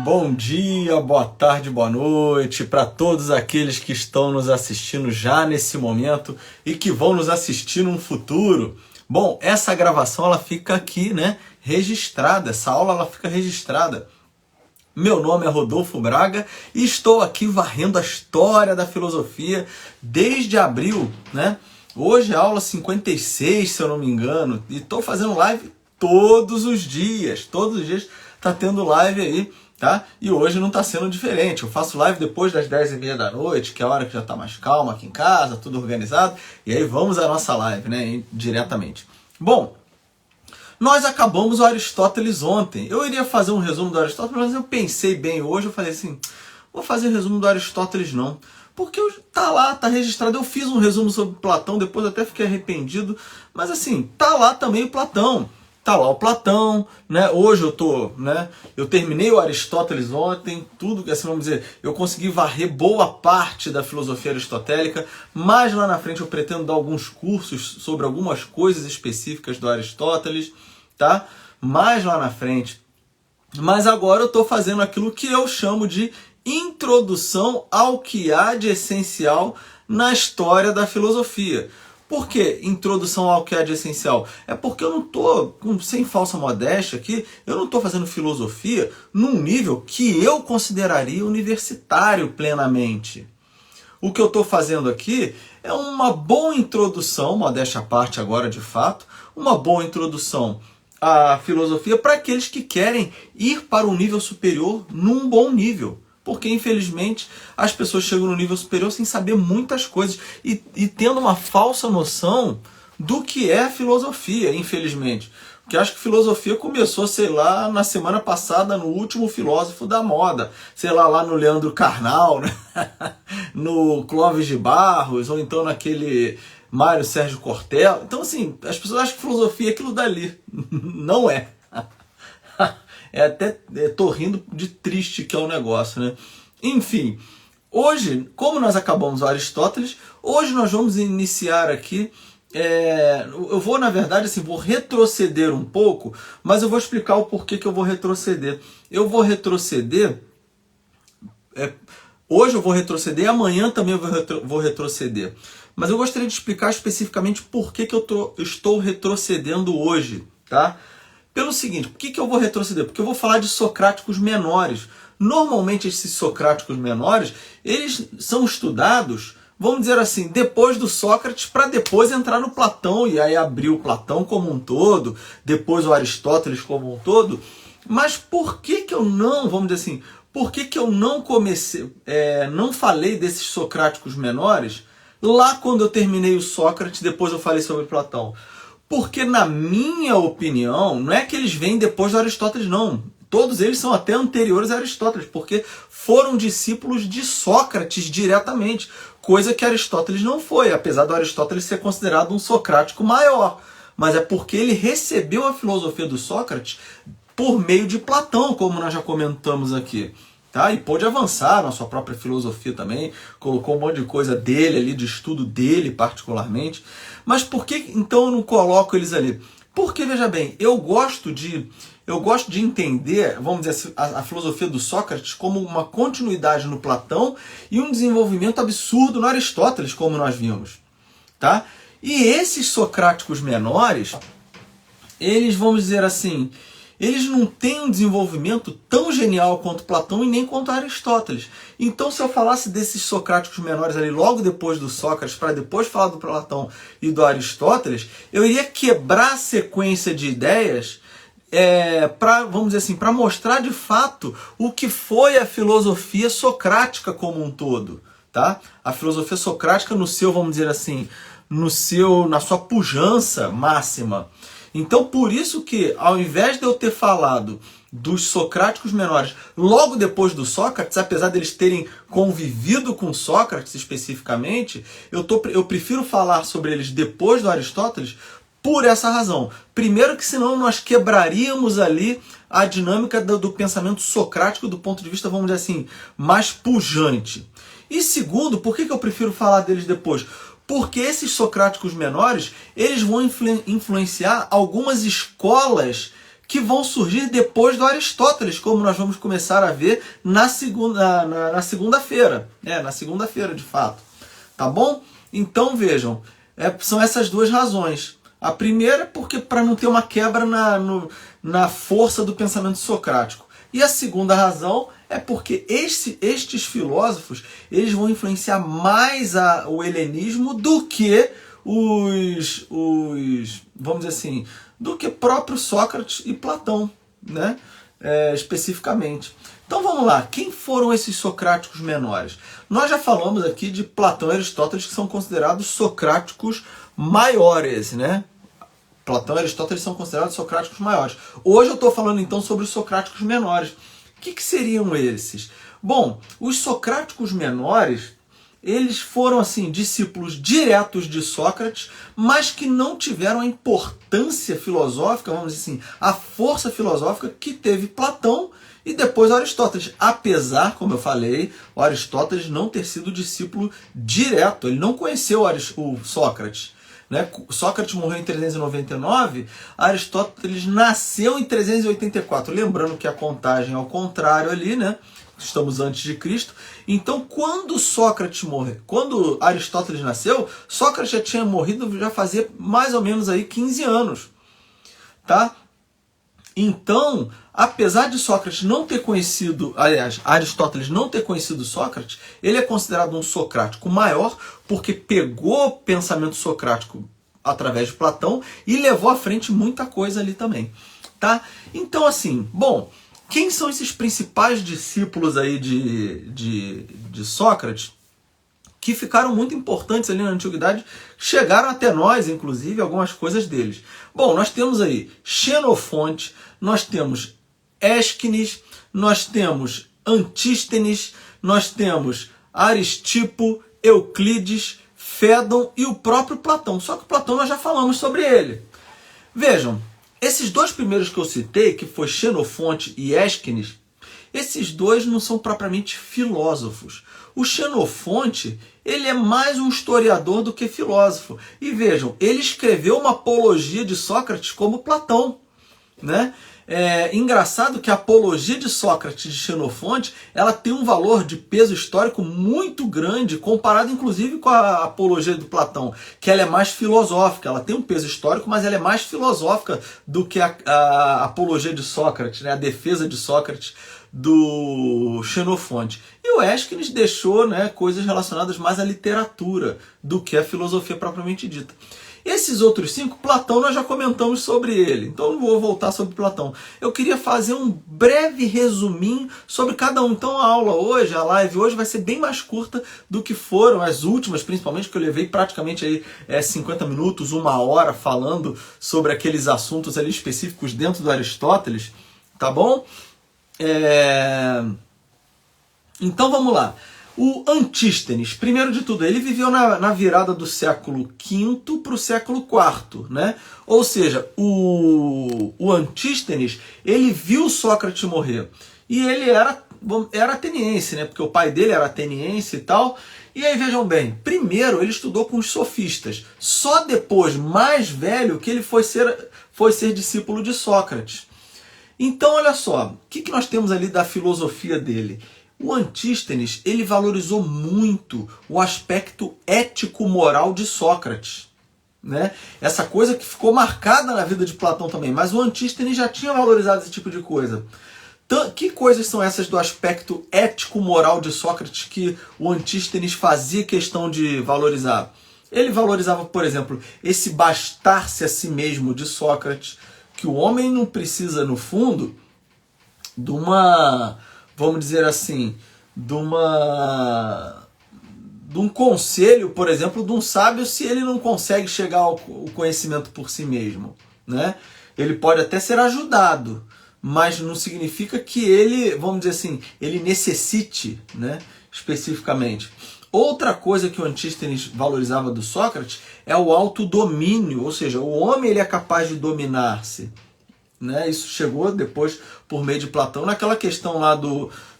Bom dia, boa tarde, boa noite para todos aqueles que estão nos assistindo já nesse momento e que vão nos assistir no futuro. Bom, essa gravação ela fica aqui, né, registrada, essa aula ela fica registrada. Meu nome é Rodolfo Braga e estou aqui varrendo a história da filosofia desde abril, né? Hoje é a aula 56, se eu não me engano, e estou fazendo live todos os dias tá tendo live aí, tá? E hoje não está sendo diferente. Eu faço live depois das 10h30 da noite, que é a hora que já está mais calma aqui em casa, tudo organizado, e aí vamos à nossa live, né, diretamente. Bom, nós acabamos o Aristóteles ontem. Eu iria fazer um resumo do Aristóteles, mas eu pensei bem hoje, eu falei assim, vou fazer resumo do Aristóteles não, porque tá lá, tá registrado. Eu fiz um resumo sobre Platão, depois até fiquei arrependido, mas assim, tá lá também o Platão. Tá lá o Platão, né? Hoje eu terminei o Aristóteles ontem, tudo, assim, vamos dizer, eu consegui varrer boa parte da filosofia aristotélica, mas lá na frente eu pretendo dar alguns cursos sobre algumas coisas específicas do Aristóteles, tá? Mais lá na frente. Mas agora eu estou fazendo aquilo que eu chamo de introdução ao que há de essencial na história da filosofia. Por que introdução ao que há de essencial? É porque eu não estou, sem falsa modéstia aqui, eu não estou fazendo filosofia num nível que eu consideraria universitário plenamente. O que eu estou fazendo aqui é uma boa introdução, modéstia à parte agora de fato, uma boa introdução à filosofia para aqueles que querem ir para um nível superior num bom nível. Porque, infelizmente, as pessoas chegam no nível superior sem saber muitas coisas e tendo uma falsa noção do que é filosofia, infelizmente. Porque acho que filosofia começou, sei lá, na semana passada, no último filósofo da moda. Sei lá no Leandro Carnal, né? No Clóvis de Barros, ou então naquele Mário Sérgio Cortella. Então, assim, as pessoas acham que filosofia é aquilo dali. Não é. Tô rindo de triste que é o negócio, né? Enfim, hoje, como nós acabamos o Aristóteles, hoje nós vamos iniciar aqui, eu vou, na verdade, assim, vou retroceder um pouco, mas eu vou explicar o porquê que eu vou retroceder. Eu vou retroceder, hoje eu vou retroceder, amanhã também eu vou retroceder. Mas eu gostaria de explicar especificamente por que eu estou retrocedendo hoje, tá? Pelo seguinte, por que eu vou retroceder? Porque eu vou falar de socráticos menores. Normalmente esses socráticos menores, eles são estudados, vamos dizer assim, depois do Sócrates, para depois entrar no Platão, e aí abrir o Platão como um todo, depois o Aristóteles como um todo. Mas por que eu não, vamos dizer assim, por que eu não comecei, não falei desses socráticos menores lá quando eu terminei o Sócrates, depois eu falei sobre Platão? Porque, na minha opinião, não é que eles vêm depois do Aristóteles, não. Todos eles são até anteriores a Aristóteles, porque foram discípulos de Sócrates diretamente, coisa que Aristóteles não foi, apesar do Aristóteles ser considerado um socrático maior. Mas é porque ele recebeu a filosofia do Sócrates por meio de Platão, como nós já comentamos aqui. Tá? E pôde avançar na sua própria filosofia também, colocou um monte de coisa dele ali, de estudo dele particularmente. Mas por que então eu não coloco eles ali? Porque, veja bem, eu gosto de entender, vamos dizer assim, a filosofia do Sócrates como uma continuidade no Platão e um desenvolvimento absurdo no Aristóteles, como nós vimos. Tá? E esses socráticos menores, eles, vamos dizer assim, eles não têm um desenvolvimento tão genial quanto Platão e nem quanto Aristóteles. Então, se eu falasse desses socráticos menores ali logo depois do Sócrates, para depois falar do Platão e do Aristóteles, eu iria quebrar a sequência de ideias para, vamos dizer assim, para mostrar de fato o que foi a filosofia socrática como um todo. Tá? A filosofia socrática no seu, vamos dizer assim, na sua pujança máxima. Então, por isso que, ao invés de eu ter falado dos socráticos menores logo depois do Sócrates, apesar deles terem convivido com Sócrates especificamente, eu prefiro falar sobre eles depois do Aristóteles por essa razão. Primeiro que senão nós quebraríamos ali a dinâmica do pensamento socrático do ponto de vista, vamos dizer assim, mais pujante. E segundo, por que eu prefiro falar deles depois? Porque esses socráticos menores, eles vão influenciar algumas escolas que vão surgir depois do Aristóteles, como nós vamos começar a ver na segunda-feira. Na segunda-feira, de fato. Tá bom? Então, vejam, são essas duas razões. A primeira é porque para não ter uma quebra na força do pensamento socrático. E a segunda razão é porque estes filósofos eles vão influenciar mais o helenismo do que vamos dizer assim, do que próprio Sócrates e Platão, né? Especificamente. Então vamos lá, quem foram esses socráticos menores? Nós já falamos aqui de Platão e Aristóteles, que são considerados socráticos maiores, né? Platão e Aristóteles são considerados socráticos maiores. Hoje eu estou falando então sobre os socráticos menores. O que seriam esses? Bom, os socráticos menores, eles foram assim discípulos diretos de Sócrates, mas que não tiveram a importância filosófica, vamos dizer assim, a força filosófica que teve Platão e depois Aristóteles. Apesar, como eu falei, o Aristóteles não ter sido discípulo direto, ele não conheceu o Sócrates. Né? Sócrates morreu em 399, Aristóteles nasceu em 384. Lembrando que a contagem é ao contrário ali, né? Estamos antes de Cristo. Então, quando Aristóteles nasceu, Sócrates já tinha morrido, já fazia mais ou menos aí 15 anos. Tá? Então, apesar de Sócrates não ter conhecido, aliás, Aristóteles não ter conhecido Sócrates, ele é considerado um socrático maior porque pegou o pensamento socrático através de Platão e levou à frente muita coisa ali também. Tá? Então, assim, bom, quem são esses principais discípulos aí de Sócrates que ficaram muito importantes ali na antiguidade, chegaram até nós, inclusive, algumas coisas deles. Bom, nós temos aí Xenofonte, nós temos Ésquines, nós temos Antístenes, nós temos Aristipo, Euclides, Fédon e o próprio Platão. Só que Platão nós já falamos sobre ele. Vejam, esses dois primeiros que eu citei, que foi Xenofonte e Ésquines, esses dois não são propriamente filósofos. O Xenofonte, ele é mais um historiador do que filósofo. E vejam, ele escreveu uma apologia de Sócrates como Platão, né? É engraçado que a apologia de Sócrates de Xenofonte, ela tem um valor de peso histórico muito grande, comparado inclusive com a apologia do Platão, que ela é mais filosófica, ela tem um peso histórico, mas ela é mais filosófica do que a apologia de Sócrates, né? A defesa de Sócrates do Xenofonte. E o Ésquines deixou, né, coisas relacionadas mais à literatura do que à filosofia propriamente dita. Esses outros 5, Platão nós já comentamos sobre ele, então não vou voltar sobre Platão. Eu queria fazer um breve resuminho sobre cada um. Então a aula hoje, a live hoje vai ser bem mais curta do que foram as últimas, principalmente que eu levei praticamente aí 50 minutos, 1 hora falando sobre aqueles assuntos ali específicos dentro do Aristóteles, tá bom? Então vamos lá. O Antístenes, primeiro de tudo, ele viveu na virada do século V para o século IV, né? Ou seja, o Antístenes, ele viu Sócrates morrer. E ele era ateniense, né? Porque o pai dele era ateniense e tal. E aí vejam bem, primeiro ele estudou com os sofistas. Só depois, mais velho, que ele foi ser discípulo de Sócrates. Então, olha só, o que nós temos ali da filosofia dele? O Antístenes, ele valorizou muito o aspecto ético-moral de Sócrates, né? Essa coisa que ficou marcada na vida de Platão também, mas o Antístenes já tinha valorizado esse tipo de coisa. Então, que coisas são essas do aspecto ético-moral de Sócrates que o Antístenes fazia questão de valorizar? Ele valorizava, por exemplo, esse bastar-se a si mesmo de Sócrates, que o homem não precisa, no fundo, de uma, vamos dizer assim, de um conselho, por exemplo, de um sábio, se ele não consegue chegar ao conhecimento por si mesmo, né? Ele pode até ser ajudado, mas não significa que ele, vamos dizer assim, ele necessite, né, especificamente. Outra coisa que o Antístenes valorizava do Sócrates é o autodomínio, ou seja, o homem ele é capaz de dominar-se, né? Isso chegou depois por meio de Platão naquela questão lá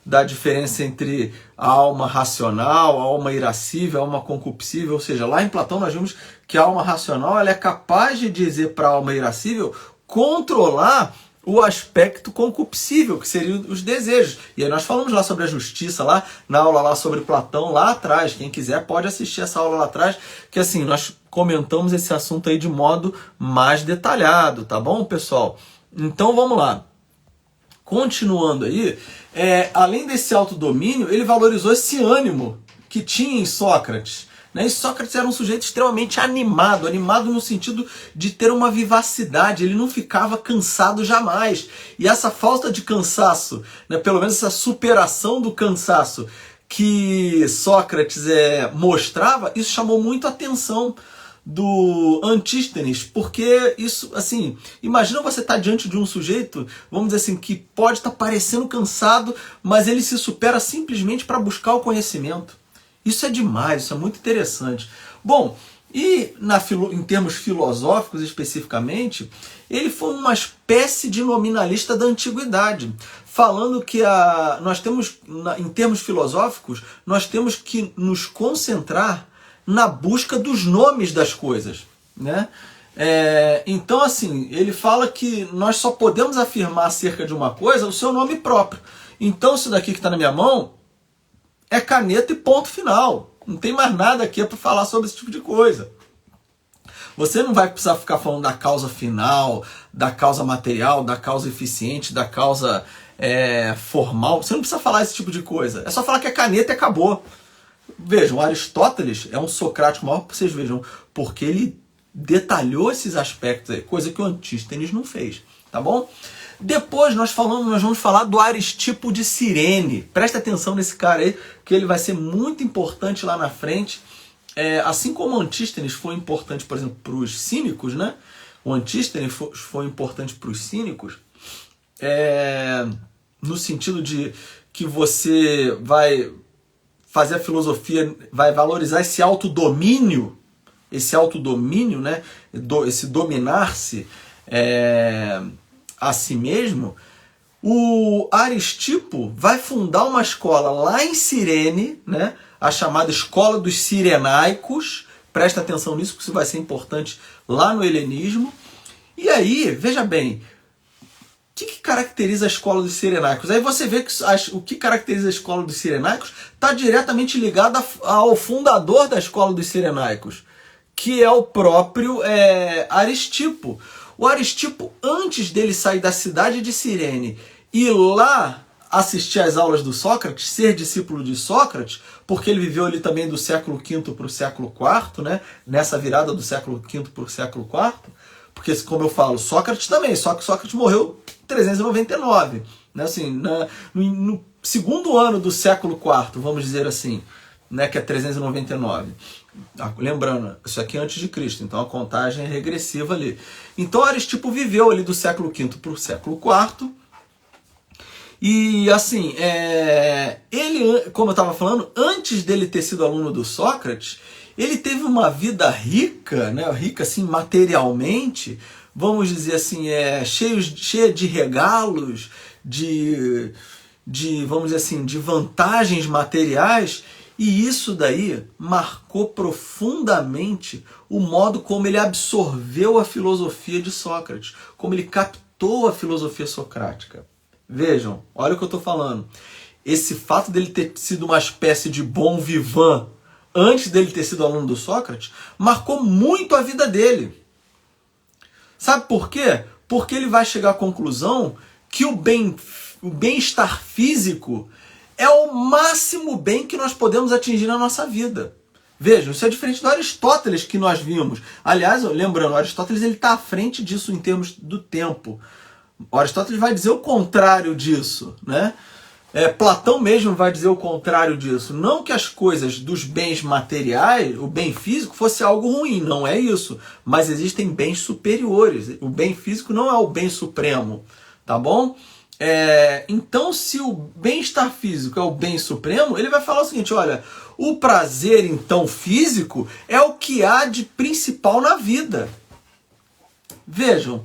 da diferença entre a alma racional, a alma irascível, a alma concupiscível, ou seja, lá em Platão nós vimos que a alma racional ela é capaz de dizer para a alma irascível controlar o aspecto concupiscível, que seriam os desejos. E aí nós falamos lá sobre a justiça, lá na aula lá sobre Platão, lá atrás. Quem quiser pode assistir essa aula lá atrás, que assim, nós comentamos esse assunto aí de modo mais detalhado, tá bom, pessoal? Então vamos lá. Continuando aí, além desse autodomínio, ele valorizou esse ânimo que tinha em Sócrates. Né? E Sócrates era um sujeito extremamente animado no sentido de ter uma vivacidade, ele não ficava cansado jamais. E essa falta de cansaço, né, pelo menos essa superação do cansaço que Sócrates mostrava, isso chamou muito a atenção do Antístenes, porque isso, assim, imagina você estar diante de um sujeito, vamos dizer assim, que pode estar parecendo cansado, mas ele se supera simplesmente para buscar o conhecimento. Isso é demais, isso é muito interessante. Bom, e em termos filosóficos especificamente, ele foi uma espécie de nominalista da antiguidade, falando que nós temos, em termos filosóficos, nós temos que nos concentrar na busca dos nomes das coisas, né? Então, assim, ele fala que nós só podemos afirmar acerca de uma coisa o seu nome próprio. Então, isso daqui que está na minha mão é caneta e ponto final. Não tem mais nada aqui para falar sobre esse tipo de coisa. Você não vai precisar ficar falando da causa final, da causa material, da causa eficiente, da causa formal. Você não precisa falar esse tipo de coisa. É só falar que é caneta e acabou. Vejam, Aristóteles é um socrático maior, vocês vejam, porque ele detalhou esses aspectos aí, coisa que o Antístenes não fez, tá bom? Depois nós vamos falar do Aristipo de Cirene. Presta atenção nesse cara aí, que ele vai ser muito importante lá na frente. Assim como o Antístenes foi importante, por exemplo, para os cínicos, né? O Antístenes foi importante para os cínicos, no sentido de que você vai fazer a filosofia, vai valorizar esse autodomínio, né? Esse dominar-se a si mesmo. O Aristipo vai fundar uma escola lá em Cirene, né? A chamada Escola dos Cirenaicos. Presta atenção nisso, porque isso vai ser importante lá no helenismo. E aí, veja bem, o que caracteriza a Escola dos Cirenaicos? Aí você vê que o que caracteriza a Escola dos Cirenaicos está diretamente ligado ao fundador da Escola dos Cirenaicos, que é o próprio Aristipo. O Aristipo, antes dele sair da cidade de Cirene e ir lá assistir às aulas do Sócrates, ser discípulo de Sócrates, porque ele viveu ali também do século V para o século IV, né? Nessa virada do século V para o século IV, porque, como eu falo, Sócrates também, só que Sócrates morreu em 399, né? Assim, no segundo ano do século IV, vamos dizer assim, né? Que é 399. Lembrando, isso aqui é antes de Cristo, então a contagem é regressiva ali. Então Aristipo viveu ali do século V para o século IV. E assim, ele, como eu estava falando, antes dele ter sido aluno do Sócrates, ele teve uma vida rica, né? Rica assim materialmente, vamos dizer assim, cheia de regalos, vamos dizer assim, de vantagens materiais. E isso daí marcou profundamente o modo como ele absorveu a filosofia de Sócrates, como ele captou a filosofia socrática. Vejam, olha o que eu estou falando. Esse fato dele ter sido uma espécie de bom vivant antes dele ter sido aluno do Sócrates marcou muito a vida dele. Sabe por quê? Porque ele vai chegar à conclusão que o bem-estar físico é o máximo bem que nós podemos atingir na nossa vida. Vejam, isso é diferente do Aristóteles que nós vimos. Aliás, lembrando, o Aristóteles está à frente disso em termos do tempo. O Aristóteles vai dizer o contrário disso, né? Platão mesmo vai dizer o contrário disso. Não que as coisas dos bens materiais, o bem físico, fosse algo ruim, não é isso. Mas existem bens superiores. O bem físico não é o bem supremo, tá bom? Então, se o bem-estar físico é o bem supremo, ele vai falar o seguinte, olha, o prazer, então, físico é o que há de principal na vida. Vejam,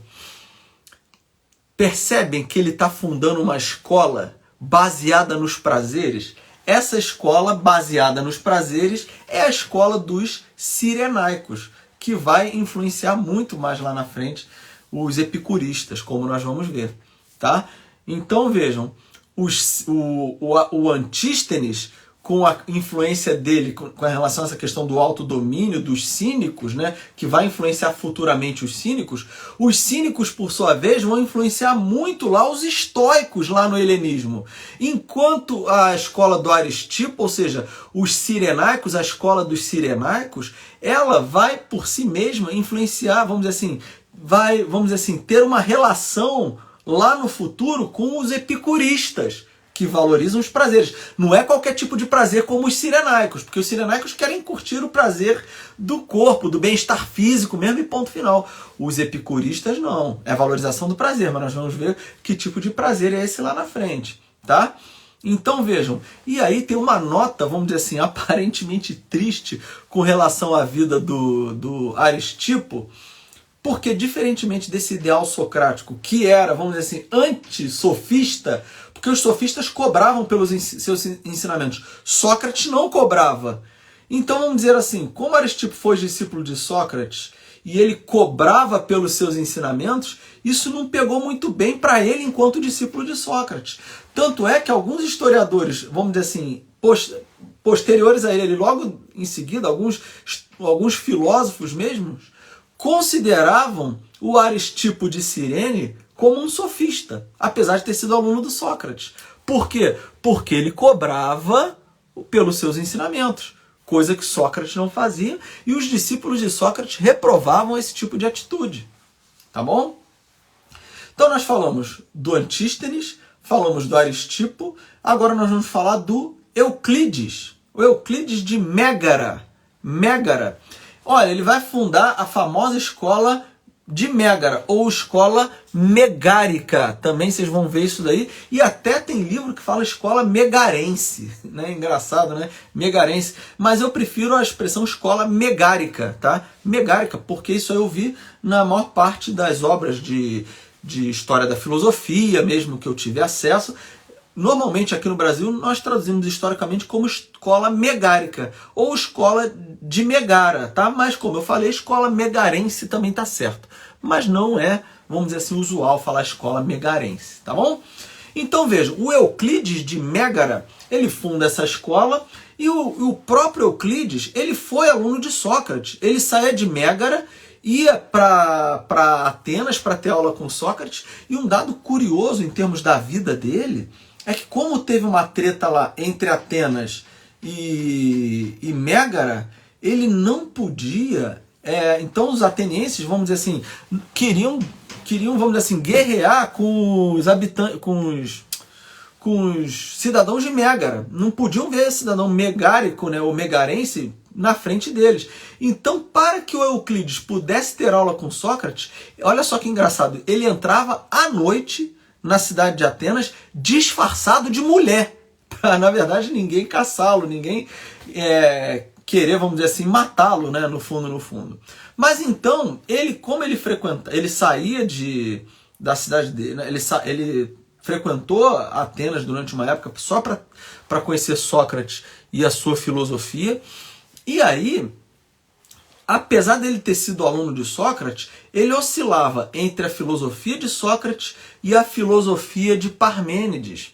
percebem que ele está fundando uma escola baseada nos prazeres? Essa escola baseada nos prazeres é a escola dos cirenaicos, que vai influenciar muito mais lá na frente os epicuristas, como nós vamos ver. tá? Então vejam, o Antístenes, com a influência dele com relação a essa questão do autodomínio dos cínicos, né, que vai influenciar futuramente os cínicos, por sua vez, vão influenciar muito lá os estoicos lá no helenismo. Enquanto a escola do Aristipo, ou seja, os cirenaicos, a escola dos cirenaicos, ela vai por si mesma influenciar, vamos dizer assim, ter uma relação lá no futuro com os epicuristas, que valorizam os prazeres. Não é qualquer tipo de prazer como os cirenaicos, porque os cirenaicos querem curtir o prazer do corpo, do bem-estar físico mesmo e ponto final. Os epicuristas não. É a valorização do prazer, mas nós vamos ver que tipo de prazer é esse lá na frente, tá? Então vejam, e aí tem uma nota, vamos dizer assim, aparentemente triste com relação à vida do Aristipo, porque diferentemente desse ideal socrático, que era, vamos dizer assim, anti-sofista, porque os sofistas cobravam pelos seus ensinamentos. Sócrates não cobrava. Então vamos dizer assim, como Aristipo foi discípulo de Sócrates e ele cobrava pelos seus ensinamentos, isso não pegou muito bem para ele enquanto discípulo de Sócrates. Tanto é que alguns historiadores, vamos dizer assim, posteriores a ele, logo em seguida, alguns filósofos mesmos, consideravam o Aristipo de Cirene como um sofista, apesar de ter sido aluno do Sócrates. Por quê? Porque ele cobrava pelos seus ensinamentos, coisa que Sócrates não fazia, e os discípulos de Sócrates reprovavam esse tipo de atitude. Tá bom? Então nós falamos do Antístenes, falamos do Aristipo, agora nós vamos falar do Euclides, o Euclides de Mégara. Olha, ele vai fundar a famosa escola de Mégara, ou escola megárica, também vocês vão ver isso daí, e até tem livro que fala escola megarense, né? Engraçado, né? Megarense, mas eu prefiro a expressão escola megárica, tá? Megárica, porque isso aí eu vi na maior parte das obras de história da filosofia, mesmo que eu tive acesso. Normalmente aqui no Brasil nós traduzimos historicamente como escola megárica ou escola de Megara, tá? Mas como eu falei, escola megarense também tá certo. Mas não é, vamos dizer assim, usual falar escola megarense, tá bom? Então vejam, o Euclides de Mégara, ele funda essa escola e o próprio Euclides, ele foi aluno de Sócrates. Ele saía de Mégara, ia para Atenas para ter aula com Sócrates, e um dado curioso em termos da vida dele é que como teve uma treta lá entre Atenas e Mégara, ele não podia... então os atenienses, vamos dizer assim, queriam, vamos dizer assim, guerrear com os habitantes, com os cidadãos de Mégara. Não podiam ver esse cidadão megárico, né, ou megarense, na frente deles. Então, para que o Euclides pudesse ter aula com Sócrates, olha só que engraçado, ele entrava à noite na cidade de Atenas, disfarçado de mulher, para, na verdade, ninguém caçá-lo, ninguém querer, vamos dizer assim, matá-lo, né, no fundo. Mas então, como ele saía da cidade dele, né, ele frequentou Atenas durante uma época só para conhecer Sócrates e a sua filosofia, e aí, apesar dele ter sido aluno de Sócrates, ele oscilava entre a filosofia de Sócrates e a filosofia de Parmênides,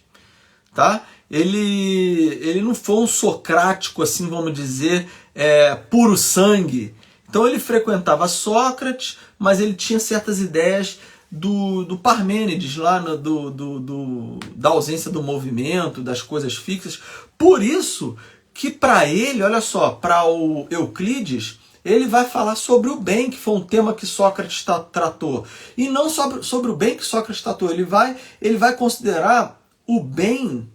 tá? Ele não foi um socrático, assim, vamos dizer, puro sangue. Então ele frequentava Sócrates, mas ele tinha certas ideias do Parmênides, lá da ausência do movimento, das coisas fixas. Por isso que para ele, olha só, para o Euclides, ele vai falar sobre o bem, que foi um tema que Sócrates tratou. E não sobre o bem que Sócrates tratou, ele vai considerar o bem,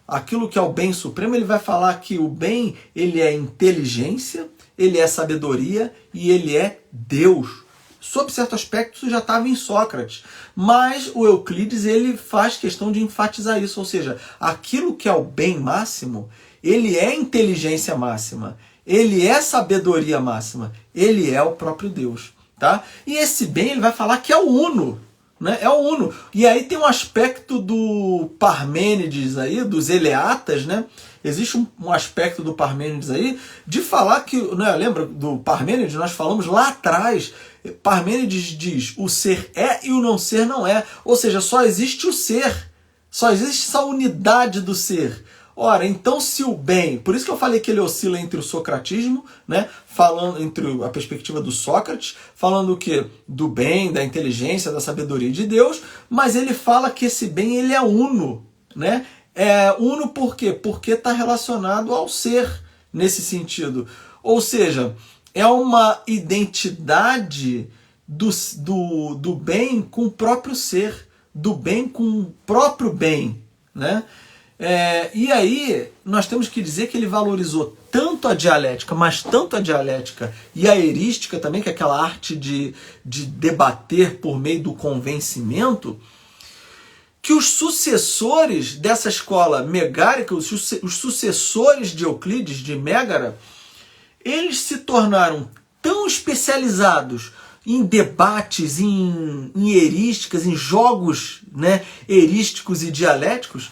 aquilo que é o bem supremo. Ele vai falar que o bem, ele é inteligência, ele é sabedoria e ele é Deus. Sob certo aspecto, isso já estava em Sócrates. Mas o Euclides, ele faz questão de enfatizar isso. Ou seja, aquilo que é o bem máximo, ele é inteligência máxima. Ele é sabedoria máxima. Ele é o próprio Deus. Tá? E esse bem, ele vai falar que é o uno. né? É o uno. E aí tem um aspecto do Parmênides aí, dos Eleatas, né? Existe um aspecto do Parmênides aí de falar que, né, lembra do Parmênides? Nós falamos lá atrás. Parmênides diz: o ser é e o não ser não é. Ou seja, só existe o ser. Só existe essa unidade do ser. Ora, então se o bem... Por isso que eu falei que ele oscila entre o socratismo, né? Falando entre a perspectiva do Sócrates, falando o quê? Do bem, da inteligência, da sabedoria de Deus, mas ele fala que esse bem ele é uno, né? É uno por quê? Porque está relacionado ao ser, nesse sentido. Ou seja, é uma identidade do bem com o próprio ser, do bem com o próprio bem, né? E aí nós temos que dizer que ele valorizou tanto a dialética, mas tanto a dialética e a erística também, que é aquela arte de debater por meio do convencimento, que os sucessores dessa escola megárica, os sucessores de Euclides, de Mégara, eles se tornaram tão especializados em debates, em erísticas, em jogos, né, erísticos e dialéticos,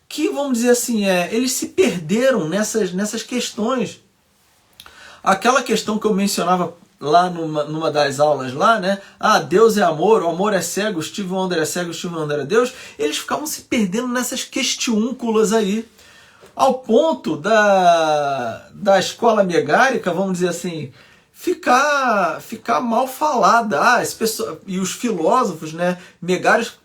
que, vamos dizer assim, eles se perderam nessas questões. Aquela questão que eu mencionava lá numa das aulas lá, né? Deus é amor, o amor é cego, Steve Wonder é cego, Steve Wonder é Deus. Eles ficavam se perdendo nessas questiúnculas aí, ao ponto da escola megárica, vamos dizer assim, ficar mal falada. E os filósofos, né,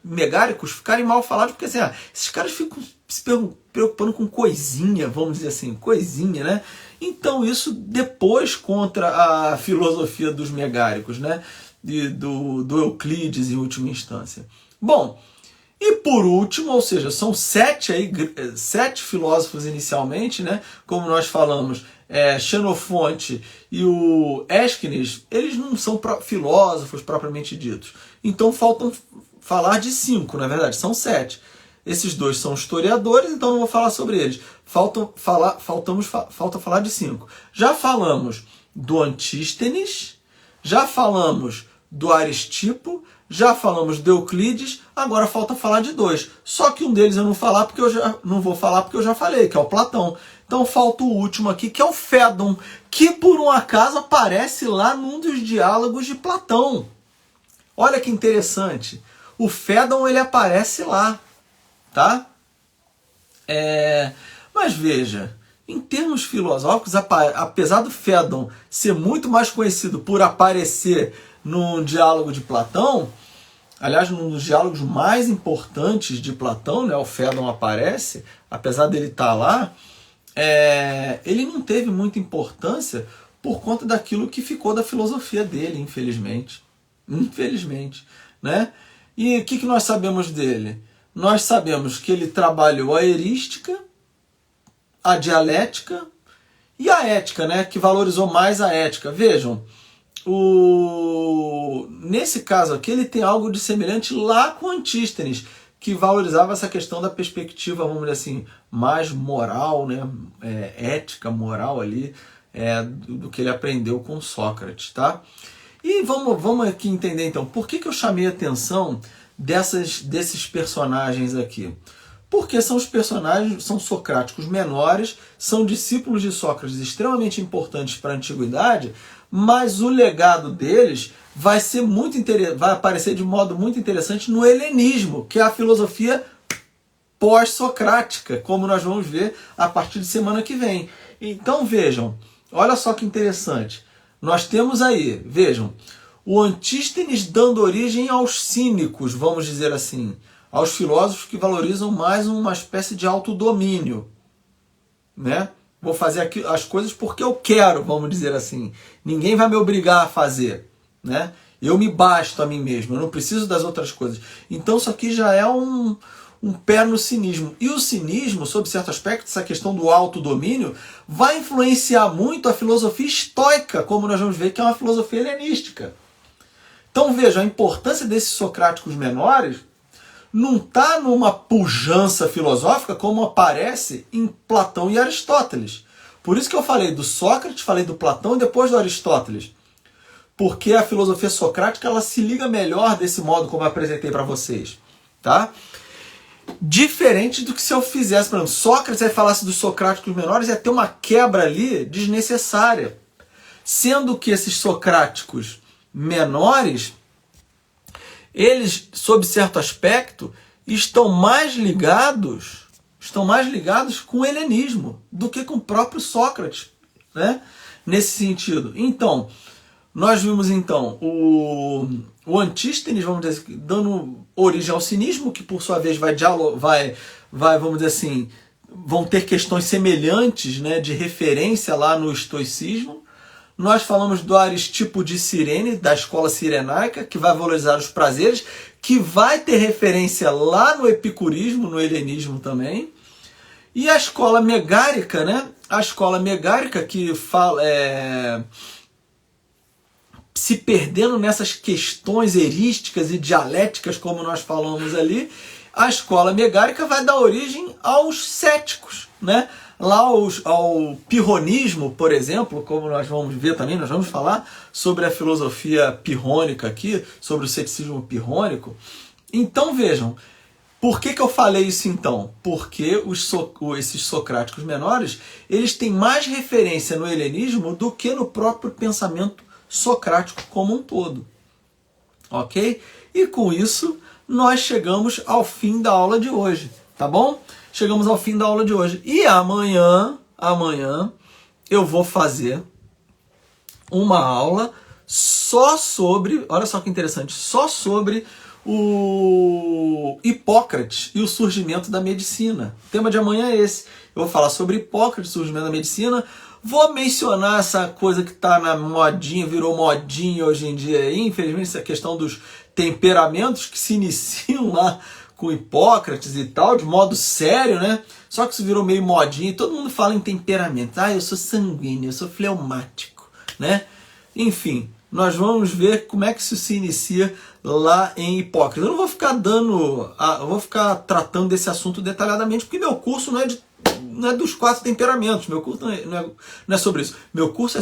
megáricos ficarem mal falados, porque assim, esses caras ficam se preocupando com coisinha, vamos dizer assim, coisinha, né? Então isso depois contra a filosofia dos megáricos, né? Do Euclides em última instância. Bom, e por último, ou seja, são sete filósofos inicialmente, né? Como nós falamos, Xenofonte e o Ésquines, eles não são filósofos propriamente ditos. Então faltam falar de 5, na verdade, são 7. Esses 2 são historiadores, então não vou falar sobre eles. Falta falar de 5. Já falamos do Antístenes, já falamos do Aristipo, já falamos de Euclides, agora falta falar de 2. Só que um deles eu não vou falar porque eu já falei, que é o Platão. Então falta o último aqui, que é o Fédon, que por um acaso aparece lá num dos diálogos de Platão. Olha que interessante. O Fédon, ele aparece lá, tá? Mas veja, em termos filosóficos, apesar do Fédon ser muito mais conhecido por aparecer no diálogo de Platão, aliás, um dos diálogos mais importantes de Platão, né, o Fédon aparece, apesar dele estar lá, ele não teve muita importância por conta daquilo que ficou da filosofia dele, infelizmente. Infelizmente, né? E o que nós sabemos dele? Nós sabemos que ele trabalhou a erística, a dialética e a ética, né? Que valorizou mais a ética. Vejam, nesse caso aqui ele tem algo de semelhante lá com Antístenes, que valorizava essa questão da perspectiva, vamos dizer assim, mais moral, né? Ética, moral ali, do que ele aprendeu com Sócrates, tá? E vamos aqui entender então, por que eu chamei a atenção desses personagens aqui? Porque são os personagens, são socráticos menores, são discípulos de Sócrates extremamente importantes para a antiguidade, mas o legado deles vai aparecer de modo muito interessante no helenismo, que é a filosofia pós-socrática, como nós vamos ver a partir de semana que vem. Então vejam, olha só que interessante. Nós temos aí, vejam, o Antístenes dando origem aos cínicos, vamos dizer assim, aos filósofos que valorizam mais uma espécie de autodomínio, né? Vou fazer aqui as coisas porque eu quero, vamos dizer assim. Ninguém vai me obrigar a fazer, né? Eu me basto a mim mesmo, eu não preciso das outras coisas. Então isso aqui já é um pé no cinismo. E o cinismo, sob certo aspecto, essa questão do autodomínio, vai influenciar muito a filosofia estoica, como nós vamos ver que é uma filosofia helenística. Então veja, a importância desses socráticos menores não está numa pujança filosófica como aparece em Platão e Aristóteles. Por isso que eu falei do Sócrates, falei do Platão e depois do Aristóteles. porque a filosofia socrática ela se liga melhor desse modo como eu apresentei para vocês, tá? Diferente do que se eu fizesse, por exemplo, Sócrates aí falasse dos socráticos menores, ia ter uma quebra ali desnecessária. Sendo que esses socráticos menores, eles, sob certo aspecto, estão mais ligados com o helenismo do que com o próprio Sócrates, né? Nesse sentido. Então, nós vimos então o Antístenes, vamos dizer, dando origem ao cinismo, que por sua vez vai vamos dizer assim, vão ter questões semelhantes, né, de referência lá no estoicismo. Nós falamos do Aristipo de Cirene, da escola cirenaica, que vai valorizar os prazeres, que vai ter referência lá no epicurismo, no helenismo também. E a escola megárica, né? A escola megárica que fala, se perdendo nessas questões erísticas e dialéticas, como nós falamos ali, a escola megárica vai dar origem aos céticos, né? Lá ao pirronismo, por exemplo, como nós vamos ver também, nós vamos falar sobre a filosofia pirrônica aqui, sobre o ceticismo pirrônico. Então vejam, por que eu falei isso então? Porque esses socráticos menores, eles têm mais referência no helenismo do que no próprio pensamento socrático como um todo. Ok? E com isso, nós chegamos ao fim da aula de hoje, tá bom? Chegamos ao fim da aula de hoje. E amanhã eu vou fazer uma aula só sobre, olha só que interessante, só sobre o Hipócrates e o surgimento da medicina. O tema de amanhã é esse. Eu vou falar sobre Hipócrates, o surgimento da medicina. Vou mencionar essa coisa que está na modinha, virou modinha hoje em dia aí, infelizmente, essa questão dos temperamentos que se iniciam lá com Hipócrates e tal, de modo sério, né? Só que isso virou meio modinha e todo mundo fala em temperamento. Ah, eu sou sanguíneo, eu sou fleumático, né? Enfim, nós vamos ver como é que isso se inicia lá em Hipócrates. Eu não vou ficar eu vou ficar tratando desse assunto detalhadamente, porque meu curso não é dos 4 temperamentos, meu curso não é sobre isso. Meu curso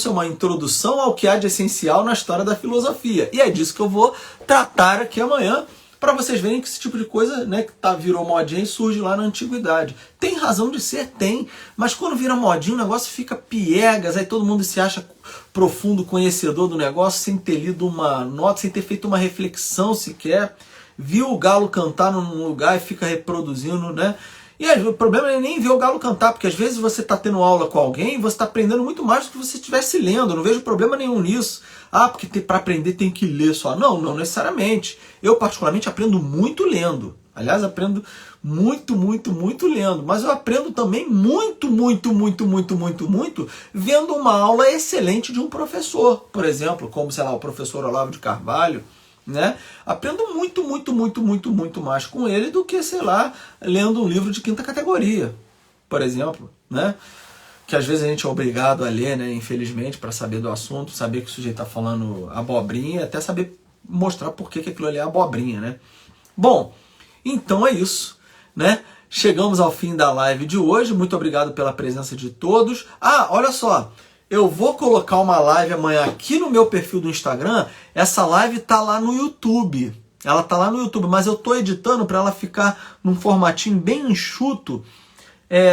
é uma introdução ao que há de essencial na história da filosofia. E é disso que eu vou tratar aqui amanhã, para vocês verem que esse tipo de coisa, né, que virou modinha e surge lá na antiguidade. Tem razão de ser? Tem. Mas quando vira modinha, o negócio fica piegas, aí todo mundo se acha profundo conhecedor do negócio, sem ter lido uma nota, sem ter feito uma reflexão sequer. Viu o galo cantar num lugar e fica reproduzindo, né? E o problema é nem ver o galo cantar, porque às vezes você está tendo aula com alguém e você está aprendendo muito mais do que você estivesse lendo. Eu não vejo problema nenhum nisso. Ah, porque para aprender tem que ler só. Não, não necessariamente. Eu particularmente aprendo muito lendo. Aliás, aprendo muito lendo. Mas eu aprendo também muito vendo uma aula excelente de um professor. Por exemplo, como, sei lá, o professor Olavo de Carvalho, né? Aprendo muito mais com ele do que, sei lá, lendo um livro de 5ª categoria, por exemplo, né? Que às vezes a gente é obrigado a ler, né? Infelizmente, para saber do assunto, saber que o sujeito está falando abobrinha, até saber mostrar por que aquilo ali é abobrinha, né? Bom, então é isso, né? Chegamos ao fim da live de hoje. Muito obrigado pela presença de todos. Ah, olha só, eu vou colocar uma live amanhã aqui no meu perfil do Instagram. Essa live tá lá no YouTube. Ela tá lá no YouTube, mas eu tô editando para ela ficar num formatinho bem enxuto,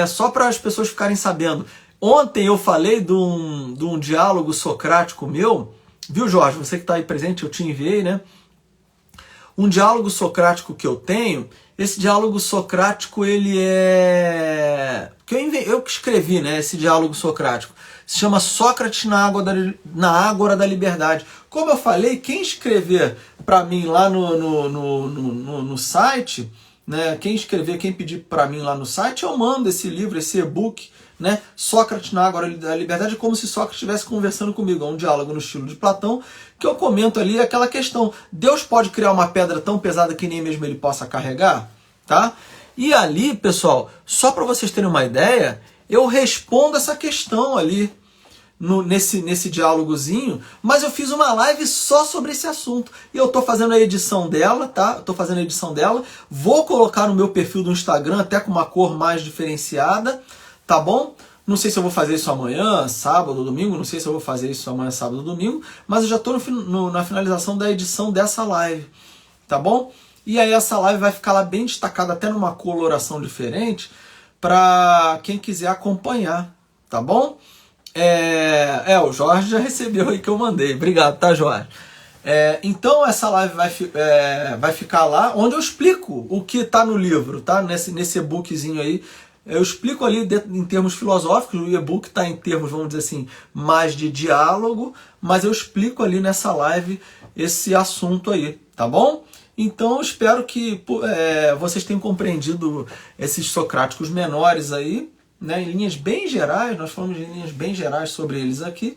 só para as pessoas ficarem sabendo. Ontem eu falei de um diálogo socrático meu, viu, Jorge? Você que está aí presente, eu te enviei, né? Um diálogo socrático que eu tenho. Esse diálogo socrático, ele eu que escrevi, né? Esse diálogo socrático. Se chama Sócrates na Ágora da Liberdade. Como eu falei, quem escrever para mim lá no site, né? Quem pedir para mim lá no site, eu mando esse livro, esse e-book, né? Sócrates na Ágora da Liberdade, como se Sócrates estivesse conversando comigo. É um diálogo no estilo de Platão, que eu comento ali aquela questão. Deus pode criar uma pedra tão pesada que nem mesmo ele possa carregar? Tá? E ali, pessoal, só para vocês terem uma ideia, eu respondo essa questão ali nesse diálogozinho, mas eu fiz uma live só sobre esse assunto. E eu tô fazendo a edição dela, tá? Eu tô fazendo a edição dela. Vou colocar no meu perfil do Instagram, até com uma cor mais diferenciada, tá bom? Não sei se eu vou fazer isso amanhã, sábado ou domingo, não sei se eu vou fazer isso amanhã, sábado ou domingo, mas eu já estou na finalização da edição dessa live, tá bom? E aí essa live vai ficar lá bem destacada, até numa coloração diferente, para quem quiser acompanhar, tá bom? O Jorge já recebeu aí que eu mandei. Obrigado, tá, Jorge? Então essa live vai ficar lá, onde eu explico o que está no livro, tá? Nesse e-bookzinho aí. Eu explico ali em termos filosóficos, o e-book está em termos, vamos dizer assim, mais de diálogo, mas eu explico ali nessa live esse assunto aí, tá bom? Então eu espero que vocês tenham compreendido esses socráticos menores aí, né, em linhas bem gerais. Nós falamos em linhas bem gerais sobre eles aqui.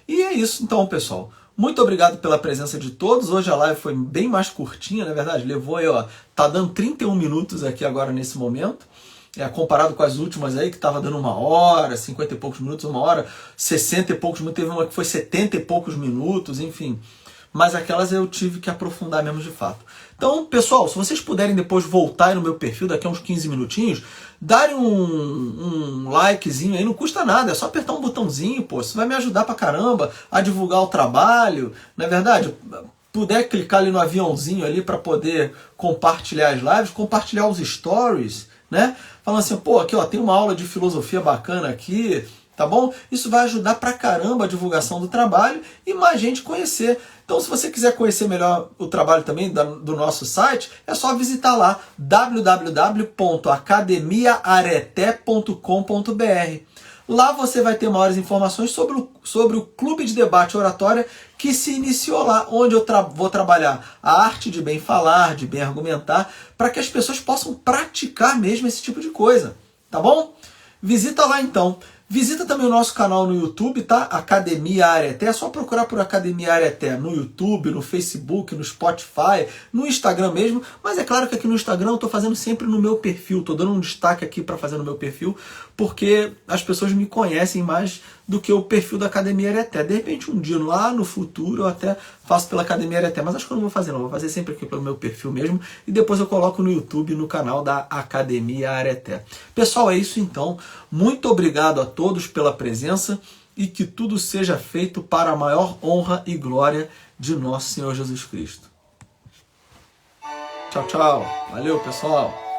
E é isso então, pessoal. Muito obrigado pela presença de todos. Hoje a live foi bem mais curtinha, na verdade. Levou aí, tá dando 31 minutos aqui agora nesse momento. Comparado com as últimas aí, que estava dando 1 hora, 50 e poucos minutos, 1 hora, 60 e poucos minutos. Teve uma que foi 70 e poucos minutos, enfim. Mas aquelas eu tive que aprofundar mesmo de fato. Então, pessoal, se vocês puderem depois voltar aí no meu perfil daqui a uns 15 minutinhos, darem um likezinho aí, não custa nada, é só apertar um botãozinho, pô, isso vai me ajudar pra caramba a divulgar o trabalho, não é verdade? Puder clicar ali no aviãozinho ali para poder compartilhar as lives, compartilhar os stories, né? Falando assim, pô, aqui ó, tem uma aula de filosofia bacana aqui, tá bom? Isso vai ajudar pra caramba a divulgação do trabalho e mais gente conhecer. Então, se você quiser conhecer melhor o trabalho também do nosso site, é só visitar lá www.academiaareté.com.br. Lá você vai ter maiores informações sobre o Clube de Debate e Oratória que se iniciou lá, onde eu vou trabalhar a arte de bem falar, de bem argumentar, para que as pessoas possam praticar mesmo esse tipo de coisa, tá bom? Visita lá então. Visita também o nosso canal no YouTube, tá? Academia Areté. É só procurar por Academia Areté no YouTube, no Facebook, no Spotify, no Instagram mesmo. Mas é claro que aqui no Instagram eu tô fazendo sempre no meu perfil. Tô dando um destaque aqui para fazer no meu perfil, porque as pessoas me conhecem mais do que o perfil da Academia Areté. De repente um dia lá no futuro eu até faço pela Academia Areté, mas acho que eu não vou fazer não. Vou fazer sempre aqui pelo meu perfil mesmo e depois eu coloco no YouTube, no canal da Academia Areté. Pessoal, é isso então. Muito obrigado a todos pela presença e que tudo seja feito para a maior honra e glória de nosso Senhor Jesus Cristo. Tchau, tchau. Valeu, pessoal.